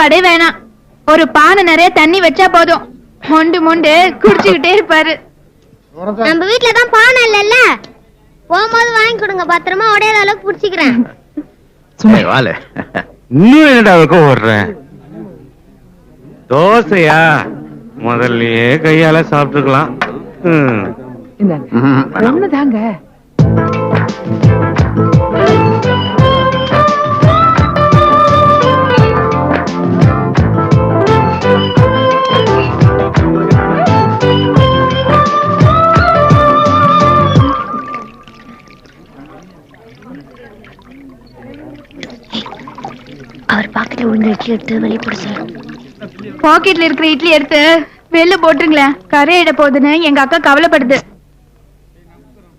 சாப்பாடே வேணாம், ஒரு பானை நிறைய தண்ணி வச்சா போதும், மொண்டு மொண்டு குடிச்சுக்கிட்டே இருப்பாரு. நம்ம வீட்டுலதான் பானை இல்லல்ல, போகும்போது வாங்கி கொடுங்க, பத்திரமா உடையாத அளவுக்கு புடிச்சுக்கிறேன். இன்னும் என்னடா ஓடுறேன்? தோசையா முதல்லயே கையால சாப்பிட்டுக்கலாம். தாங்க அவர் பாக்கெட்ல உள்ள இட்லி எடுத்து வெளியே போட சொல்லு. பாக்கெட்ல இருக்கிற இட்லி எடுத்து வெளில போட்டுருங்களேன், கரையிட போகுதுன்னு எங்க அக்கா கவலைப்படுது.